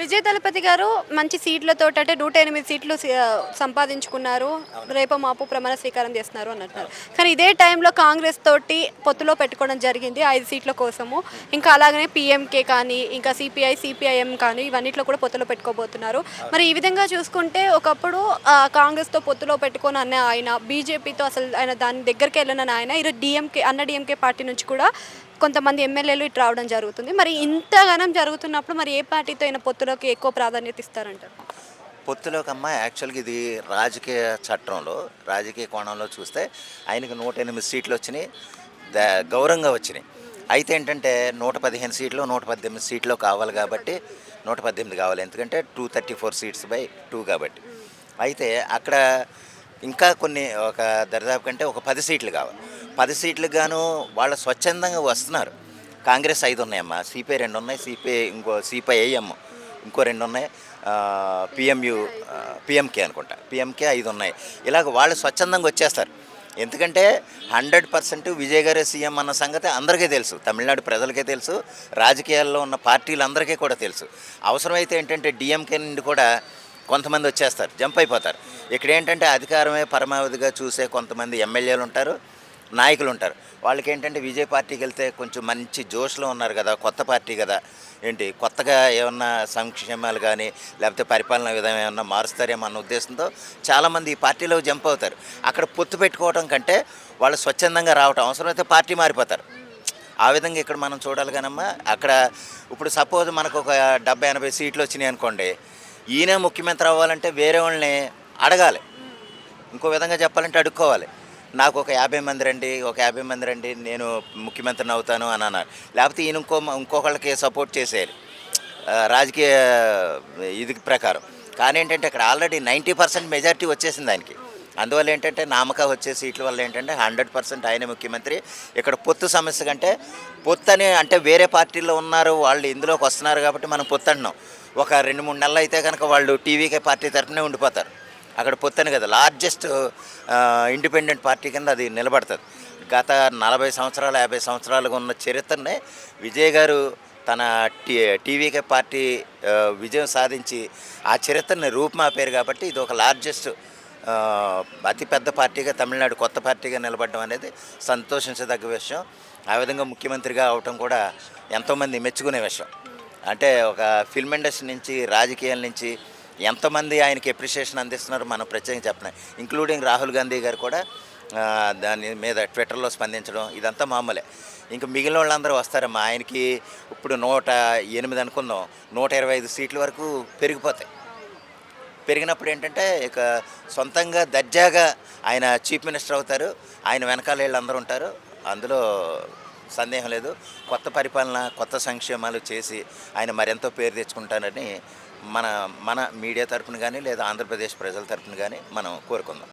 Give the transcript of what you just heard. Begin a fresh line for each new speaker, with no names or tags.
విజయ్ దళపతి గారు మంచి సీట్లతోటి అంటే 108 సీట్లు సంపాదించుకున్నారు. రేపో మాపో ప్రమాణ స్వీకారం చేస్తున్నారు అని అంటున్నారు. కానీ ఇదే టైంలో కాంగ్రెస్ తోటి పొత్తులో పెట్టుకోవడం జరిగింది 5 సీట్ల కోసము. ఇంకా అలాగనే పీఎంకే కానీ, ఇంకా సిపిఐ, సిపిఐఎం కానీ ఇవన్నిట్లో కూడా పొత్తులో పెట్టుకోబోతున్నారు. మరి ఈ విధంగా చూసుకుంటే ఒకప్పుడు కాంగ్రెస్‌తో పొత్తులో పెట్టుకొని అన్న ఆయన, బీజేపీతో అసలు ఆయన దాని దగ్గరికి వెళ్ళనని ఆయన ఈరోజు డీఎంకే పార్టీ నుంచి కూడా కొంతమంది ఎమ్మెల్యేలు ఇటు రావడం జరుగుతుంది. మరి ఇంతగనం జరుగుతున్నప్పుడు మరి ఏ పార్టీతో అయినా పొత్తులోకి ఎక్కువ ప్రాధాన్యత ఇస్తారంటారు?
పొత్తులోకమ్మా యాక్చువల్‌గా ఇది రాజకీయ చట్రంలో, రాజకీయ కోణంలో చూస్తే ఆయనకి 108 సీట్లు వచ్చినాయి. గౌరవంగా వచ్చినాయి. అయితే ఏంటంటే 115 సీట్లు, 118 సీట్లు కావాలి కాబట్టి 118 కావాలి. ఎందుకంటే 234 సీట్స్ బై 2 కాబట్టి. అయితే అక్కడ ఇంకా కొన్ని ఒక దరిదాపు కంటే ఒక 10 సీట్లు కావాలి. 10 సీట్లకు గాను వాళ్ళు స్వచ్ఛందంగా వస్తున్నారు. కాంగ్రెస్ 5 ఉన్నాయమ్మా, సిపిఐ 2 ఉన్నాయి, సిపిఐఎం ఇంకో 2 ఉన్నాయి, పిఎంకే అనుకుంటా, పిఎంకే 5 ఉన్నాయి. ఇలాగ వాళ్ళు స్వచ్ఛందంగా వచ్చేస్తారు. ఎందుకంటే 100% విజయ్ గారే సీఎం అన్న సంగతి అందరికీ తెలుసు, తమిళనాడు ప్రజలకే తెలుసు, రాజకీయాల్లో ఉన్న పార్టీలందరికీ కూడా తెలుసు. అవసరమైతే ఏంటంటే డిఎంకే నుండి కూడా కొంతమంది వచ్చేస్తారు, జంప్ అయిపోతారు. ఇక్కడ ఏంటంటే అధికారమే పరమావధిగా చూసే కొంతమంది ఎమ్మెల్యేలు ఉంటారు, నాయకులు ఉంటారు. వాళ్ళకి ఏంటంటే విజయ్ పార్టీకి వెళ్తే కొంచెం మంచి జోష్లో ఉన్నారు కదా, కొత్త పార్టీ కదా, ఏంటి కొత్తగా ఏమన్నా సంక్షేమాలు కానీ లేకపోతే పరిపాలనా విధానం ఏమన్నా మారుస్తారేమో అన్న ఉద్దేశంతో చాలామంది ఈ పార్టీలో జంప్ అవుతారు. అక్కడ పొత్తు పెట్టుకోవడం కంటే వాళ్ళు స్వచ్ఛందంగా రావటం, అవసరమైతే పార్టీ మారిపోతారు. ఆ విధంగా ఇక్కడ మనం చూడాలి కానమ్మా. అక్కడ ఇప్పుడు సపోజ్ మనకు ఒక 70-80 సీట్లు వచ్చినాయి అనుకోండి, ఈయన ముఖ్యమంత్రి అవ్వాలంటే వేరే వాళ్ళని అడగాలి. ఇంకో విధంగా చెప్పాలంటే అడుక్కోవాలి. నాకు ఒక 50 మంది రండి, ఒక 50 మంది రండి, నేను ముఖ్యమంత్రిని అవుతాను అని అన్నారు. లేకపోతే ఈయన ఇంకొకళ్ళకి సపోర్ట్ చేసేయాలి రాజకీయ ఇది ప్రకారం. కానీ ఏంటంటే ఇక్కడ ఆల్రెడీ 90% మెజారిటీ వచ్చేసింది ఆయనకి. అందువల్ల ఏంటంటే నామక వచ్చే సీట్ల వల్ల ఏంటంటే 100% ఆయనే ముఖ్యమంత్రి. ఇక్కడ పొత్తు సమస్య కంటే పొత్తు అని అంటే వేరే పార్టీల్లో ఉన్నారు, వాళ్ళు ఇందులోకి వస్తున్నారు కాబట్టి మనం పొత్తు అంటున్నాం. ఒక 2-3 నెలలు అయితే కనుక వాళ్ళు టీవీకే పార్టీ తరఫునే ఉండిపోతారు. అక్కడ పొత్తని కదా, లార్జెస్ట్ ఇండిపెండెంట్ పార్టీ కింద అది నిలబడుతుంది. గత 40 సంవత్సరాలు 50 సంవత్సరాలుగా ఉన్న చరిత్రనే విజయ్ గారు తన టీవీకే పార్టీ విజయం సాధించి ఆ చరిత్రని రూపుమాపారు. కాబట్టి ఇది ఒక లార్జెస్ట్ అతిపెద్ద పార్టీగా తమిళనాడు కొత్త పార్టీగా నిలబడడం అనేది సంతోషించదగ్గ విషయం. ఆ విధంగా ముఖ్యమంత్రిగా అవటం కూడా ఎంతోమంది మెచ్చుకునే విషయం. అంటే ఒక ఫిల్మ్ ఇండస్ట్రీ నుంచి, రాజకీయాల నుంచి ఎంతమంది ఆయనకి ఎప్రిషియేషన్ అందిస్తున్నారు మనం ప్రత్యేకంగా చెప్పలేం. ఇంక్లూడింగ్ రాహుల్ గాంధీ గారు కూడా దాని మీద ట్విట్టర్లో స్పందించడం ఇదంతా మామూలే. ఇంకా మిగిలిన వాళ్ళందరూ వస్తారమ్మా. ఆయనకి ఇప్పుడు 108 అనుకుందాం, 125 సీట్ల వరకు పెరిగిపోతాయి. పెరిగినప్పుడు ఏంటంటే ఇక సొంతంగా దర్జాగా ఆయన చీఫ్ మినిస్టర్ అవుతారు. ఆయన వెనకాల వీళ్ళందరూ ఉంటారు, అందులో సందేహం లేదు. కొత్త పరిపాలన, కొత్త సంక్షేమాలు చేసి ఆయన మరెంతో పేరు తెచ్చుకుంటారని మన మన మీడియా తరపున కానీ లేదా ఆంధ్రప్రదేశ్ ప్రజల తరపున కానీ మనం కోరుకుందాం.